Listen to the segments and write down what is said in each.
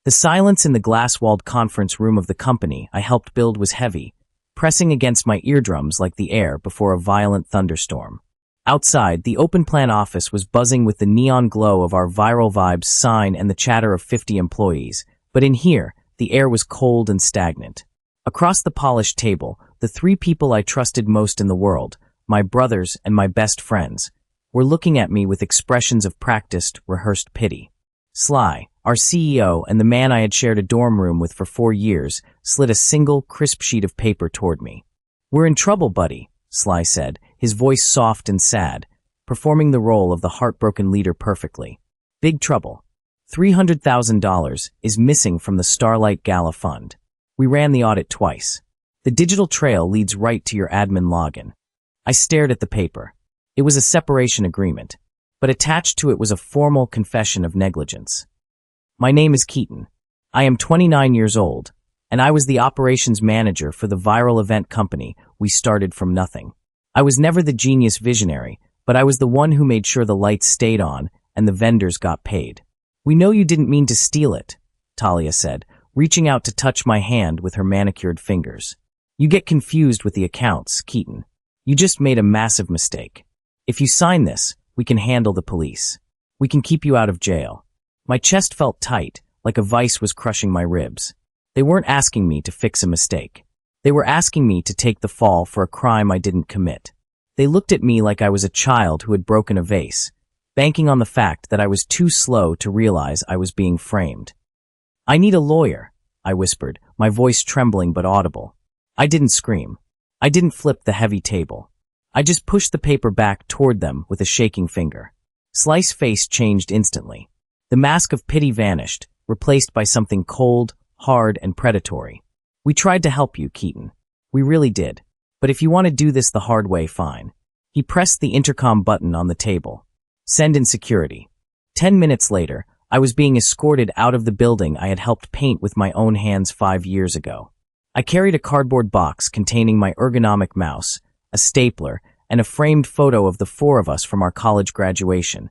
The silence in the glass-walled conference room of the company I helped build was heavy, pressing against my eardrums like the air before a violent thunderstorm. Outside, the open-plan office was buzzing with the neon glow of our Viral Vibes sign and the chatter of 50 employees, but in here, the air was cold and stagnant. Across the polished table, the three people I trusted most in the world, my brothers and my best friends, were looking at me with expressions of practiced, rehearsed pity. Sly, our CEO and the man I had shared a dorm room with for 4 years, slid a single, crisp sheet of paper toward me. "We're in trouble, buddy," Sly said, his voice soft and sad, performing the role of the heartbroken leader perfectly. "Big trouble. $300,000 is missing from the Starlight Gala Fund. We ran the audit twice. The digital trail leads right to your admin login." I stared at the paper. It was a separation agreement, but attached to it was a formal confession of negligence. "My name is Keaton. I am 29 years old, and I was the operations manager for the viral event company we started from nothing. I was never the genius visionary, but I was the one who made sure the lights stayed on and the vendors got paid." "We know you didn't mean to steal it," Talia said, reaching out to touch my hand with her manicured fingers. "You get confused with the accounts, Keaton. You just made a massive mistake. If you sign this, we can handle the police. We can keep you out of jail." My chest felt tight, like a vice was crushing my ribs. They weren't asking me to fix a mistake. They were asking me to take the fall for a crime I didn't commit. They looked at me like I was a child who had broken a vase, banking on the fact that I was too slow to realize I was being framed. "I need a lawyer," I whispered, my voice trembling but audible. I didn't scream. I didn't flip the heavy table. I just pushed the paper back toward them with a shaking finger. Sly's face changed instantly. The mask of pity vanished, replaced by something cold, hard, and predatory. "We tried to help you, Keaton. We really did. But if you want to do this the hard way, fine." He pressed the intercom button on the table. "Send in security." 10 minutes later, I was being escorted out of the building I had helped paint with my own hands 5 years ago. I carried a cardboard box containing my ergonomic mouse, a stapler, and a framed photo of the 4 of us from our college graduation.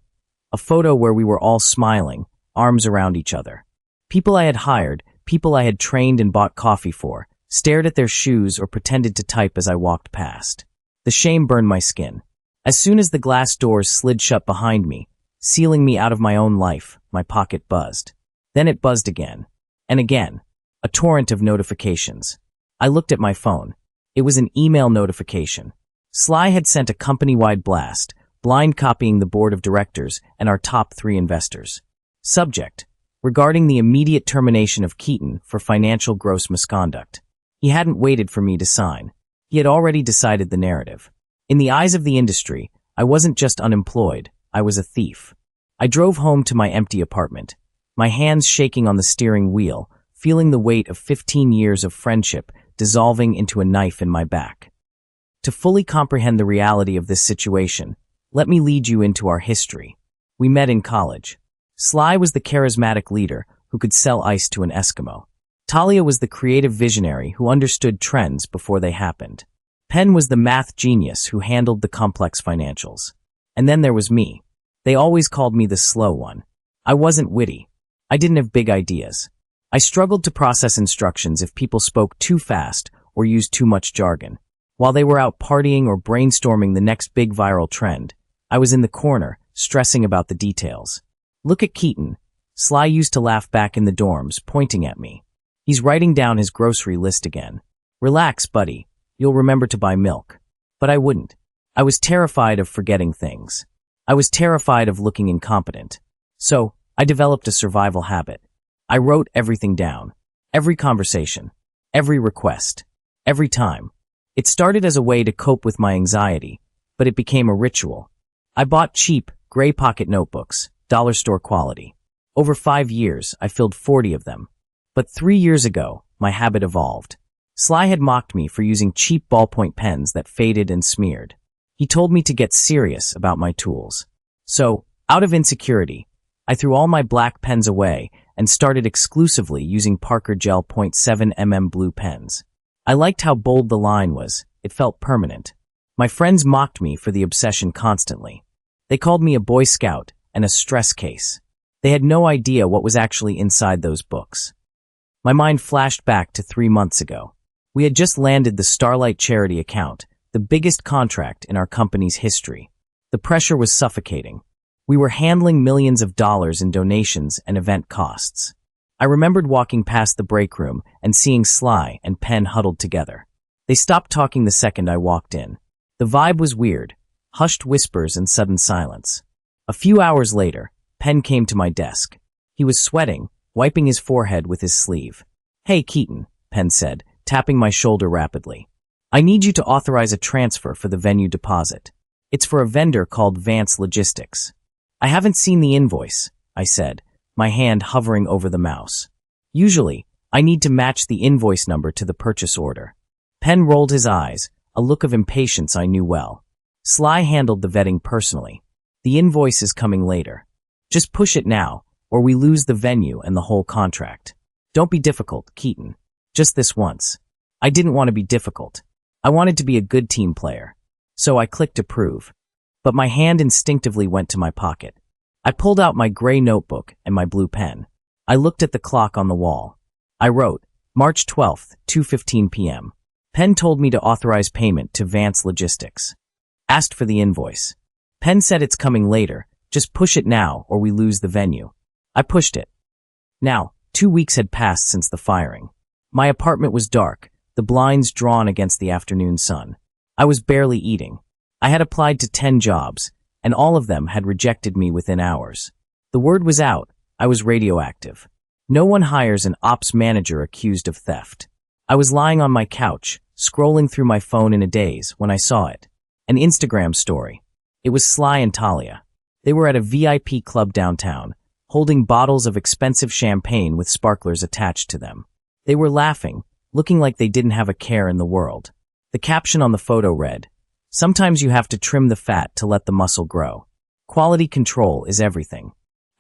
A photo where we were all smiling, arms around each other. People I had hired, people I had trained and bought coffee for, stared at their shoes or pretended to type as I walked past. The shame burned my skin. As soon as the glass doors slid shut behind me, sealing me out of my own life, my pocket buzzed. Then it buzzed again. And again. A torrent of notifications. I looked at my phone. It was an email notification. Sly had sent a company-wide blast, blind copying the board of directors and our top 3 investors. Subject: regarding the immediate termination of Keaton for financial gross misconduct. He hadn't waited for me to sign. He had already decided the narrative. In the eyes of the industry, I wasn't just unemployed, I was a thief. I drove home to my empty apartment, my hands shaking on the steering wheel, feeling the weight of 15 years of friendship dissolving into a knife in my back. To fully comprehend the reality of this situation, let me lead you into our history. We met in college. Sly was the charismatic leader who could sell ice to an Eskimo. Talia was the creative visionary who understood trends before they happened. Penn was the math genius who handled the complex financials. And then there was me. They always called me the slow one. I wasn't witty. I didn't have big ideas. I struggled to process instructions if people spoke too fast or used too much jargon. While they were out partying or brainstorming the next big viral trend, I was in the corner, stressing about the details. "Look at Keaton." Sly used to laugh back in the dorms, pointing at me. "He's writing down his grocery list again. Relax, buddy. You'll remember to buy milk." But I wouldn't. I was terrified of forgetting things. I was terrified of looking incompetent. So, I developed a survival habit. I wrote everything down. Every conversation. Every request. Every time. It started as a way to cope with my anxiety, but it became a ritual. I bought cheap, gray pocket notebooks, dollar store quality. Over 5 years, I filled 40 of them. But 3 years ago, my habit evolved. Sly had mocked me for using cheap ballpoint pens that faded and smeared. He told me to get serious about my tools. So, out of insecurity, I threw all my black pens away and started exclusively using Parker Gel .7 mm blue pens. I liked how bold the line was. It felt permanent. My friends mocked me for the obsession constantly. They called me a Boy Scout and a stress case. They had no idea what was actually inside those books. My mind flashed back to 3 months ago. We had just landed the Starlight charity account, the biggest contract in our company's history. The pressure was suffocating. We were handling millions of dollars in donations and event costs. I remembered walking past the break room and seeing Sly and Penn huddled together. They stopped talking the second I walked in. The vibe was weird, hushed whispers and sudden silence. A few hours later, Penn came to my desk. He was sweating, wiping his forehead with his sleeve. "Hey, Keaton," Penn said, tapping my shoulder rapidly. "I need you to authorize a transfer for the venue deposit. It's for a vendor called Vance Logistics." "I haven't seen the invoice," I said, my hand hovering over the mouse. "Usually, I need to match the invoice number to the purchase order." Penn rolled his eyes, a look of impatience I knew well. Sly handled the vetting personally. "The invoice is coming later. Just push it now, or we lose the venue and the whole contract. Don't be difficult, Keaton. Just this once." I didn't want to be difficult. I wanted to be a good team player. So I clicked approve. But my hand instinctively went to my pocket. I pulled out my gray notebook and my blue pen. I looked at the clock on the wall. I wrote, March 12th, 2:15 p.m. Penn told me to authorize payment to Vance Logistics. Asked for the invoice. Penn said it's coming later. Just push it now or we lose the venue. I pushed it. Now, 2 weeks had passed since the firing. My apartment was dark, the blinds drawn against the afternoon sun. I was barely eating. I had applied to 10 jobs, and all of them had rejected me within hours. The word was out. I was radioactive. No one hires an ops manager accused of theft. I was lying on my couch, scrolling through my phone in a daze when I saw it. An Instagram story. It was Sly and Talia. They were at a VIP club downtown, holding bottles of expensive champagne with sparklers attached to them. They were laughing, looking like they didn't have a care in the world. The caption on the photo read, "Sometimes you have to trim the fat to let the muscle grow. Quality control is everything."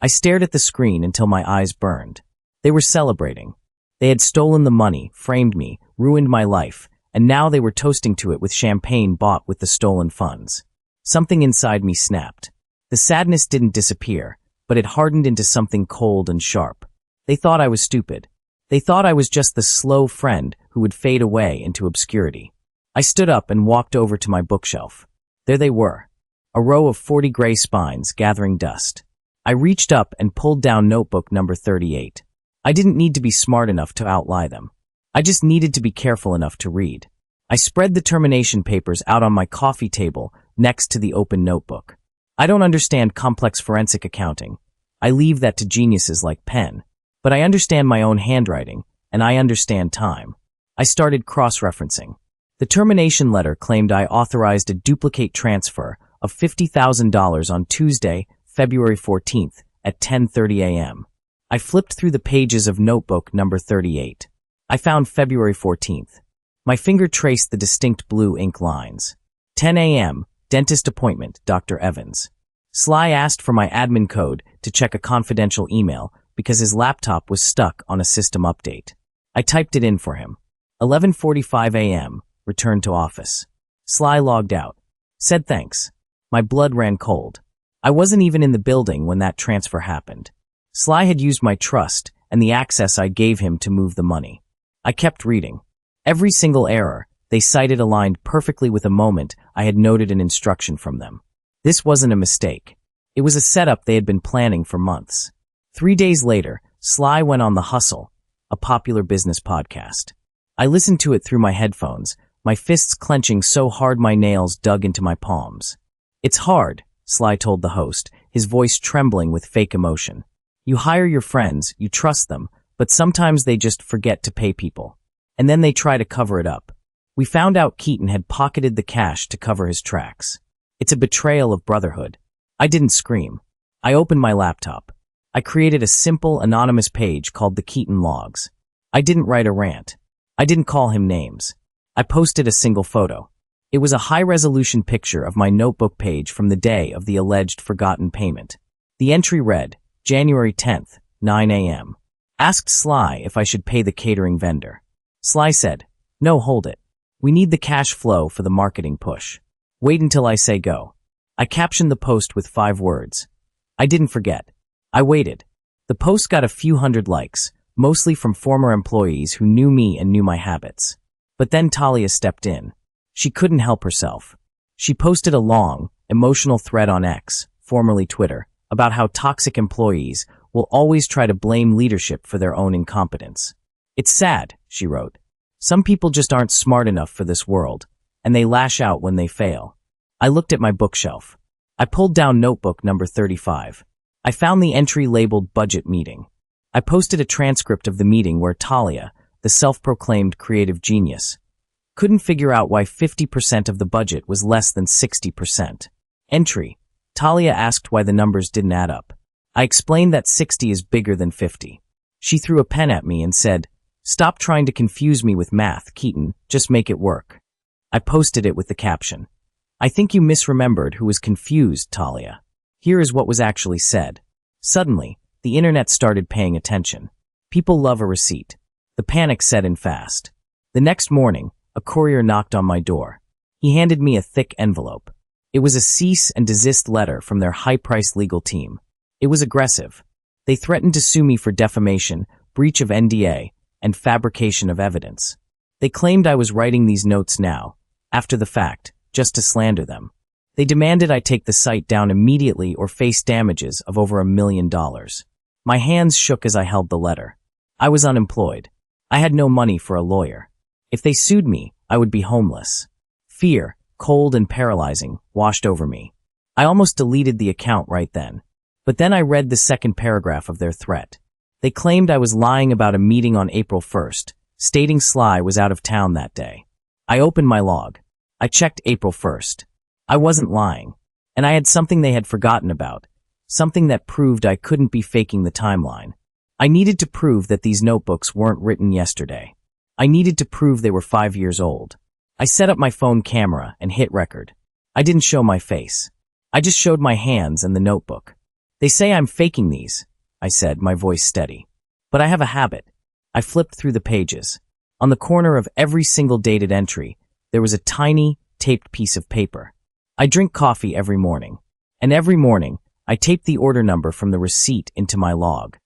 I stared at the screen until my eyes burned. They were celebrating. They had stolen the money, framed me, ruined my life, and now they were toasting to it with champagne bought with the stolen funds. Something inside me snapped. The sadness didn't disappear, but it hardened into something cold and sharp. They thought I was stupid. They thought I was just the slow friend who would fade away into obscurity. I stood up and walked over to my bookshelf. There they were, a row of 40 gray spines gathering dust. I reached up and pulled down notebook number 38. I didn't need to be smart enough to outlie them. I just needed to be careful enough to read. I spread the termination papers out on my coffee table next to the open notebook. I don't understand complex forensic accounting. I leave that to geniuses like Penn. But I understand my own handwriting, and I understand time. I started cross-referencing. The termination letter claimed I authorized a duplicate transfer of $50,000 on Tuesday, February 14th at 10:30 a.m. I flipped through the pages of notebook number 38. I found February 14th. My finger traced the distinct blue ink lines. 10 a.m., dentist appointment, Dr. Evans. Sly asked for my admin code to check a confidential email because his laptop was stuck on a system update. I typed it in for him. 11:45 a.m., returned to office. Sly logged out. Said thanks. My blood ran cold. I wasn't even in the building when that transfer happened. Sly had used my trust and the access I gave him to move the money. I kept reading. Every single error they cited aligned perfectly with a moment I had noted an instruction from them. This wasn't a mistake. It was a setup they had been planning for months. 3 days later, Sly went on The Hustle, a popular business podcast. I listened to it through my headphones, my fists clenching so hard my nails dug into my palms. It's hard, Sly told the host, his voice trembling with fake emotion. You hire your friends, you trust them, but sometimes they just forget to pay people. And then they try to cover it up. We found out Keaton had pocketed the cash to cover his tracks. It's a betrayal of brotherhood. I didn't scream. I opened my laptop. I created a simple, anonymous page called the Keaton Logs. I didn't write a rant. I didn't call him names. I posted a single photo. It was a high-resolution picture of my notebook page from the day of the alleged forgotten payment. The entry read, January 10th, 9 a.m. Asked Sly if I should pay the catering vendor. Sly said, No, hold it. We need the cash flow for the marketing push. Wait until I say go. I captioned the post with 5 words. I didn't forget. I waited. The post got a few hundred likes, mostly from former employees who knew me and knew my habits. But then Talia stepped in. She couldn't help herself. She posted a long, emotional thread on X, formerly Twitter, about how toxic employees will always try to blame leadership for their own incompetence. "It's sad," she wrote. "Some people just aren't smart enough for this world, and they lash out when they fail." I looked at my bookshelf. I pulled down notebook number 35. I found the entry labeled budget meeting. I posted a transcript of the meeting where Talia, the self-proclaimed creative genius, couldn't figure out why 50% of the budget was less than 60%. Entry: Talia asked why the numbers didn't add up. I explained that 60 is bigger than 50. She threw a pen at me and said, "Stop trying to confuse me with math, Keaton, just make it work." I posted it with the caption, "I think you misremembered who was confused, Talia." Here is what was actually said. Suddenly, the internet started paying attention. People love a receipt. The panic set in fast. The next morning, a courier knocked on my door. He handed me a thick envelope. It was a cease and desist letter from their high-priced legal team. It was aggressive. They threatened to sue me for defamation, breach of NDA, and fabrication of evidence. They claimed I was writing these notes now, after the fact, just to slander them. They demanded I take the site down immediately or face damages of over $1 million. My hands shook as I held the letter. I was unemployed. I had no money for a lawyer. If they sued me, I would be homeless. Fear, cold and paralyzing, washed over me. I almost deleted the account right then. But then I read the second paragraph of their threat. They claimed I was lying about a meeting on April 1st, stating Sly was out of town that day. I opened my log. I checked April 1st. I wasn't lying. And I had something they had forgotten about, something that proved I couldn't be faking the timeline. I needed to prove that these notebooks weren't written yesterday. I needed to prove they were 5 years old. I set up my phone camera and hit record. I didn't show my face. I just showed my hands and the notebook. "They say I'm faking these," I said, my voice steady. "But I have a habit." I flipped through the pages. On the corner of every single dated entry, there was a tiny, taped piece of paper. I drink coffee every morning. And every morning, I taped the order number from the receipt into my log.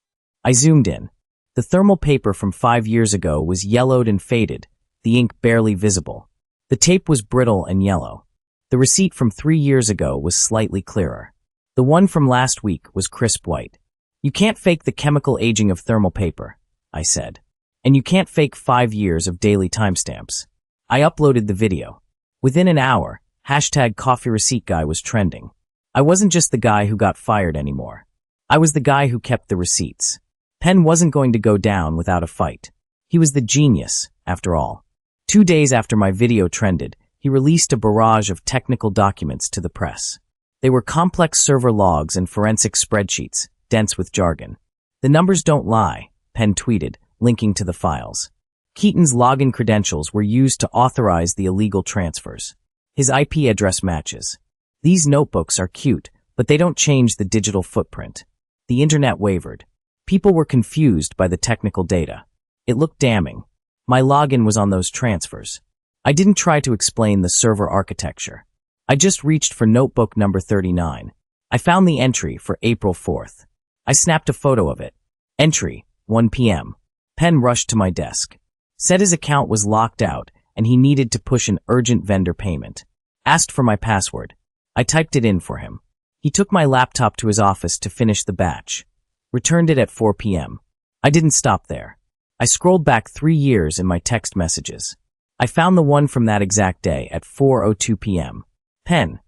I zoomed in. The thermal paper from 5 years ago was yellowed and faded, the ink barely visible. The tape was brittle and yellow. The receipt from 3 years ago was slightly clearer. The one from last week was crisp white. "You can't fake the chemical aging of thermal paper," I said. "And you can't fake 5 years of daily timestamps." I uploaded the video. Within an hour, #CoffeeReceiptGuy was trending. I wasn't just the guy who got fired anymore. I was the guy who kept the receipts. Penn wasn't going to go down without a fight. He was the genius, after all. 2 days after my video trended, he released a barrage of technical documents to the press. They were complex server logs and forensic spreadsheets, dense with jargon. "The numbers don't lie," Penn tweeted, linking to the files. Keaton's login credentials were used to authorize the illegal transfers. His IP address matches. "These notebooks are cute, but they don't change the digital footprint." The internet wavered. People were confused by the technical data. It looked damning. My login was on those transfers. I didn't try to explain the server architecture. I just reached for notebook number 39. I found the entry for April 4th. I snapped a photo of it. Entry, 1 p.m. Penn rushed to my desk. Said his account was locked out and he needed to push an urgent vendor payment. Asked for my password. I typed it in for him. He took my laptop to his office to finish the batch. Returned it at 4 p.m. I didn't stop there. I scrolled back 3 years in my text messages. I found the one from that exact day at 4:02 p.m. Penn,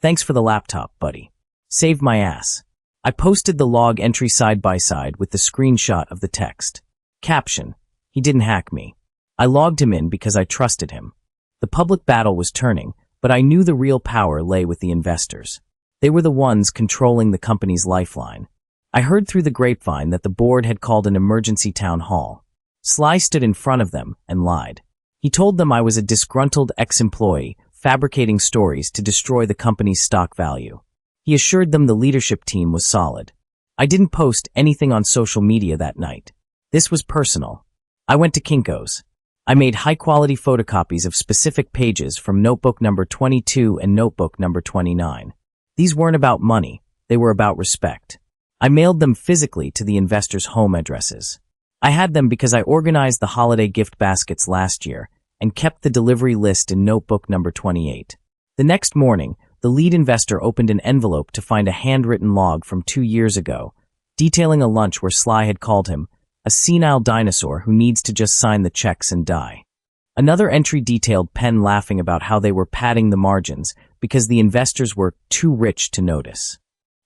thanks for the laptop, buddy. Saved my ass. I posted the log entry side by side with the screenshot of the text. Caption, he didn't hack me. I logged him in because I trusted him. The public battle was turning, but I knew the real power lay with the investors. They were the ones controlling the company's lifeline. I heard through the grapevine that the board had called an emergency town hall. Sly stood in front of them and lied. He told them I was a disgruntled ex-employee fabricating stories to destroy the company's stock value. He assured them the leadership team was solid. I didn't post anything on social media that night. This was personal. I went to Kinko's. I made high-quality photocopies of specific pages from notebook number 22 and notebook number 29. These weren't about money. They were about respect. I mailed them physically to the investors' home addresses. I had them because I organized the holiday gift baskets last year and kept the delivery list in notebook number 28. The next morning, the lead investor opened an envelope to find a handwritten log from 2 years ago, detailing a lunch where Sly had called him a senile dinosaur who needs to just sign the checks and die. Another entry detailed Penn laughing about how they were padding the margins because the investors were too rich to notice.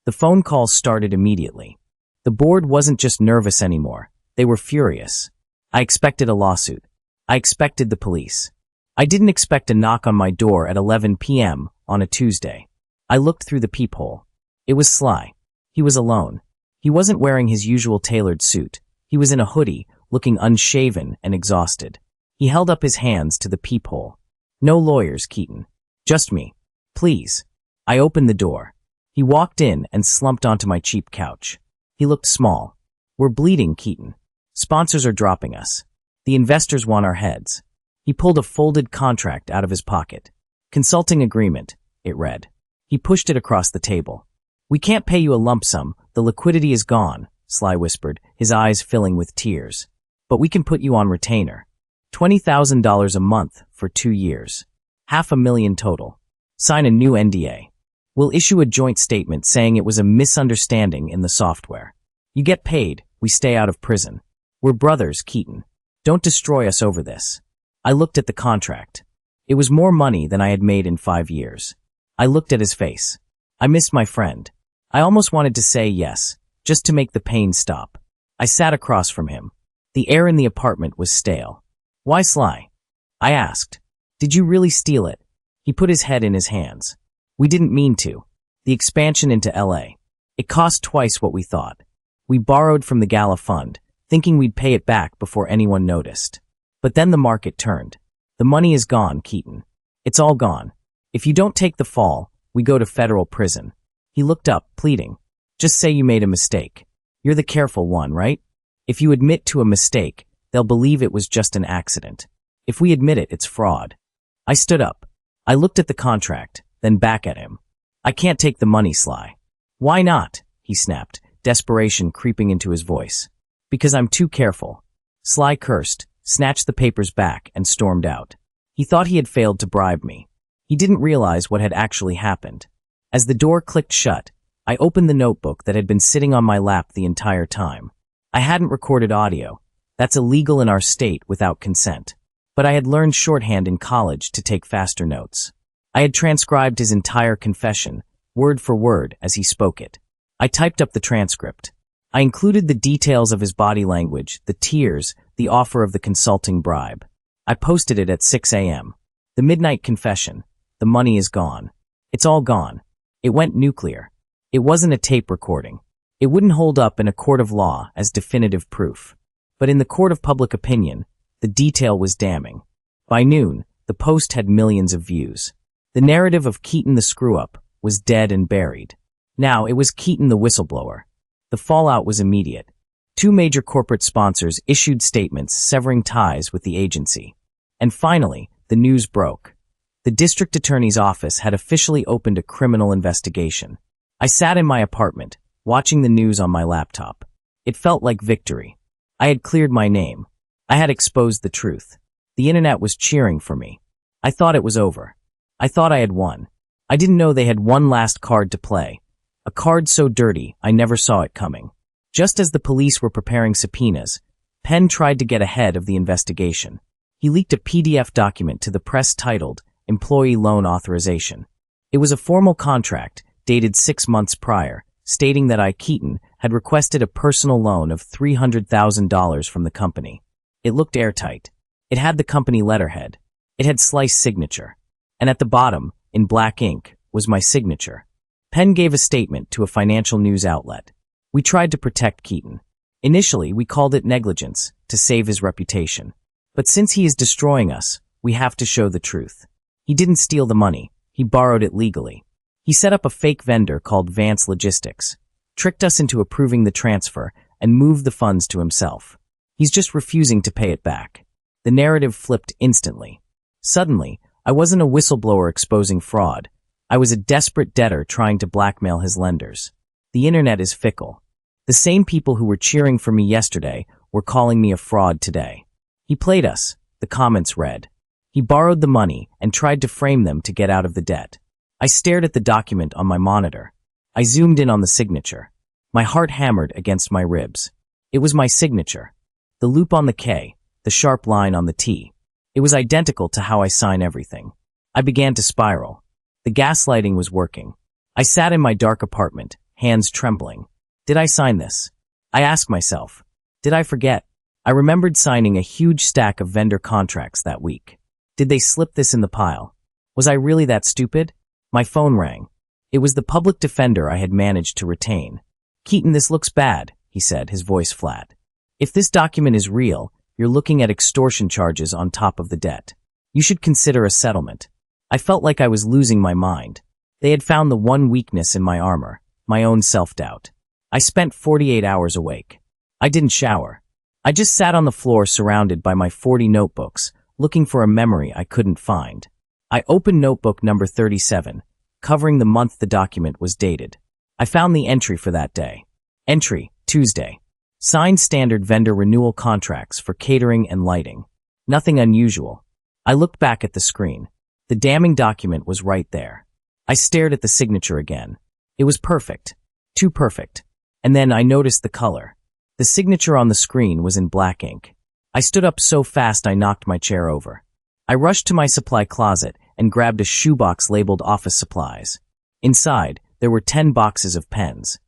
The phone calls started immediately. The board wasn't just nervous anymore. They were furious. I expected a lawsuit. I expected the police. I didn't expect a knock on my door at 11 p.m. on a Tuesday. I looked through the peephole. It was Sly. He was alone. He wasn't wearing his usual tailored suit. He was in a hoodie, looking unshaven and exhausted. He held up his hands to the peephole. No lawyers, Keaton. Just me. Please. I opened the door. He walked in and slumped onto my cheap couch. He looked small. We're bleeding, Keaton. Sponsors are dropping us. The investors want our heads. He pulled a folded contract out of his pocket. Consulting agreement, it read. He pushed it across the table. We can't pay you a lump sum. The liquidity is gone, Sly whispered, his eyes filling with tears. But we can put you on retainer. $20,000 a month for 2 years. $500,000 total. Sign a new NDA. We'll issue a joint statement saying it was a misunderstanding in the software. You get paid, we stay out of prison. We're brothers, Keaton. Don't destroy us over this. I looked at the contract. It was more money than I had made in 5 years. I looked at his face. I missed my friend. I almost wanted to say yes, just to make the pain stop. I sat across from him. The air in the apartment was stale. Why Sly? I asked. Did you really steal it? He put his head in his hands. We didn't mean to. The expansion into LA. It cost twice what we thought. We borrowed from the gala fund, thinking we'd pay it back before anyone noticed. But then the market turned. The money is gone, Keaton. It's all gone. If you don't take the fall, we go to federal prison. He looked up, pleading. Just say you made a mistake. You're the careful one, right? If you admit to a mistake, they'll believe it was just an accident. If we admit it, it's fraud. I stood up. I looked at the contract, then back at him. I can't take the money, Sly. Why not? He snapped, desperation creeping into his voice. Because I'm too careful. Sly cursed, snatched the papers back, and stormed out. He thought he had failed to bribe me. He didn't realize what had actually happened. As the door clicked shut, I opened the notebook that had been sitting on my lap the entire time. I hadn't recorded audio. That's illegal in our state without consent. But I had learned shorthand in college to take faster notes. I had transcribed his entire confession, word for word, as he spoke it. I typed up the transcript. I included the details of his body language, the tears, the offer of the consulting bribe. I posted it at 6 a.m. The midnight confession. The money is gone. It's all gone. It went nuclear. It wasn't a tape recording. It wouldn't hold up in a court of law as definitive proof. But in the court of public opinion, the detail was damning. By noon, the post had millions of views. The narrative of Keaton the screw-up was dead and buried. Now it was Keaton the whistleblower. The fallout was immediate. 2 major corporate sponsors issued statements severing ties with the agency. And finally, the news broke. The district attorney's office had officially opened a criminal investigation. I sat in my apartment, watching the news on my laptop. It felt like victory. I had cleared my name. I had exposed the truth. The internet was cheering for me. I thought it was over. I thought I had won. I didn't know they had one last card to play. A card so dirty, I never saw it coming. Just as the police were preparing subpoenas, Penn tried to get ahead of the investigation. He leaked a PDF document to the press titled Employee Loan Authorization. It was a formal contract dated 6 months prior, stating that I, Keaton, had requested a personal loan of $300,000 from the company. It looked airtight. It had the company letterhead. It had Sly's signature. And at the bottom, in black ink, was my signature. Penn gave a statement to a financial news outlet. We tried to protect Keaton. Initially, we called it negligence, to save his reputation. But since he is destroying us, we have to show the truth. He didn't steal the money. He borrowed it legally. He set up a fake vendor called Vance Logistics, tricked us into approving the transfer, and moved the funds to himself. He's just refusing to pay it back. The narrative flipped instantly. Suddenly, I wasn't a whistleblower exposing fraud. I was a desperate debtor trying to blackmail his lenders. The internet is fickle. The same people who were cheering for me yesterday were calling me a fraud today. He played us, the comments read. He borrowed the money and tried to frame them to get out of the debt. I stared at the document on my monitor. I zoomed in on the signature. My heart hammered against my ribs. It was my signature. The loop on the K, the sharp line on the T. It was identical to how I sign everything. I began to spiral. The gaslighting was working. I sat in my dark apartment, hands trembling. Did I sign this? I asked myself. Did I forget? I remembered signing a huge stack of vendor contracts that week. Did they slip this in the pile? Was I really that stupid? My phone rang. It was the public defender I had managed to retain. Keaton, this looks bad, he said, his voice flat. If this document is real, you're looking at extortion charges on top of the debt. You should consider a settlement. I felt like I was losing my mind. They had found the one weakness in my armor, my own self-doubt. I spent 48 hours awake. I didn't shower. I just sat on the floor surrounded by my 40 notebooks, looking for a memory I couldn't find. I opened notebook number 37, covering the month the document was dated. I found the entry for that day. Entry, Tuesday. Signed standard vendor renewal contracts for catering and lighting. Nothing unusual. I looked back at the screen. The damning document was right there. I stared at the signature again. It was perfect. Too perfect. And then I noticed the color. The signature on the screen was in black ink. I stood up so fast I knocked my chair over. I rushed to my supply closet and grabbed a shoebox labeled office supplies. Inside, there were 10 boxes of pens.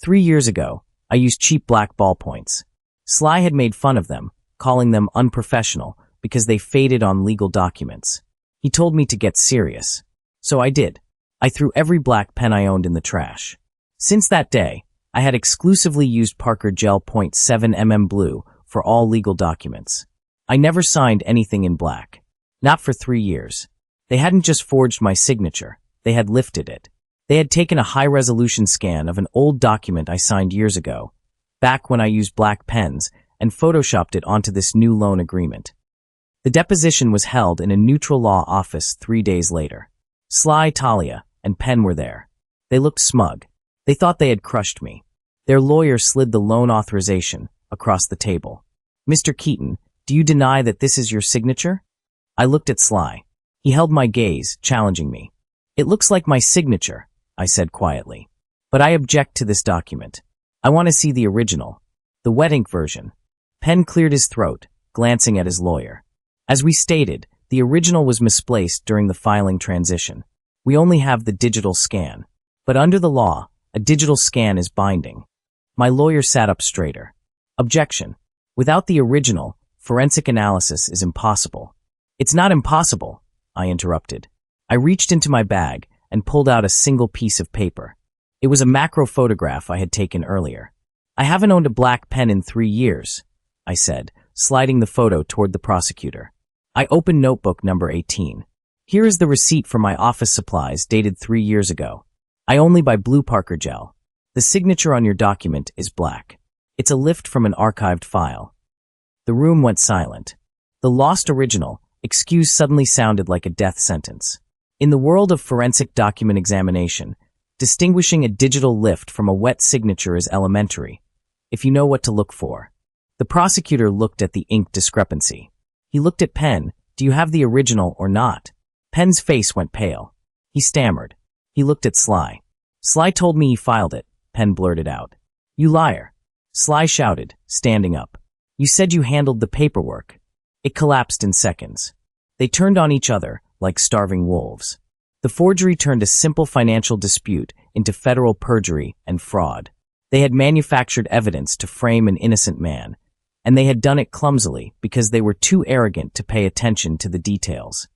3 years ago, I used cheap black ballpoints. Sly had made fun of them, calling them unprofessional because they faded on legal documents. He told me to get serious. So I did. I threw every black pen I owned in the trash. Since that day, I had exclusively used Parker Gel .7mm blue for all legal documents. I never signed anything in black. Not for 3 years. They hadn't just forged my signature, they had lifted it. They had taken a high-resolution scan of an old document I signed years ago, back when I used black pens, and photoshopped it onto this new loan agreement. The deposition was held in a neutral law office 3 days later. Sly, Talia, and Penn were there. They looked smug. They thought they had crushed me. Their lawyer slid the loan authorization across the table. Mr. Keaton, do you deny that this is your signature? I looked at Sly. He held my gaze, challenging me. It looks like my signature, I said quietly. But I object to this document. I want to see the original. The wet ink version. Penn cleared his throat, glancing at his lawyer. As we stated, the original was misplaced during the filing transition. We only have the digital scan. But under the law, a digital scan is binding. My lawyer sat up straighter. Objection. Without the original, forensic analysis is impossible. It's not impossible, I interrupted. I reached into my bag and pulled out a single piece of paper. It was a macro photograph I had taken earlier. I haven't owned a black pen in 3 years, I said, sliding the photo toward the prosecutor. I opened notebook number 18. Here is the receipt for my office supplies dated 3 years ago. I only buy blue Parker Gel. The signature on your document is black. It's a lift from an archived file. The room went silent. The lost original, excuse suddenly sounded like a death sentence. In the world of forensic document examination, distinguishing a digital lift from a wet signature is elementary, if you know what to look for. The prosecutor looked at the ink discrepancy. He looked at Penn. Do you have the original or not? Penn's face went pale. He stammered. He looked at Sly. Sly told me he filed it, Penn blurted out. You liar. Sly shouted, standing up. You said you handled the paperwork. It collapsed in seconds. They turned on each other like starving wolves. The forgery turned a simple financial dispute into federal perjury and fraud. They had manufactured evidence to frame an innocent man, and they had done it clumsily because they were too arrogant to pay attention to the details.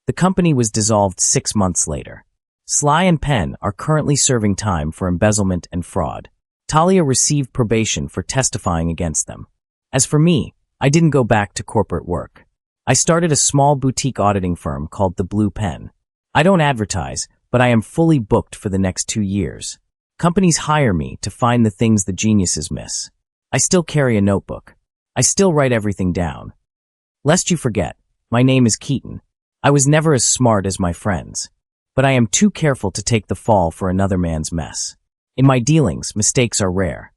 The company was dissolved 6 months later. Sly and Penn are currently serving time for embezzlement and fraud. Talia received probation for testifying against them. As for me, I didn't go back to corporate work. I started a small boutique auditing firm called the Blue Pen. I don't advertise, but I am fully booked for the next 2 years. Companies hire me to find the things the geniuses miss. I still carry a notebook. I still write everything down. Lest you forget, my name is Keaton. I was never as smart as my friends. But I am too careful to take the fall for another man's mess. In my dealings, mistakes are rare.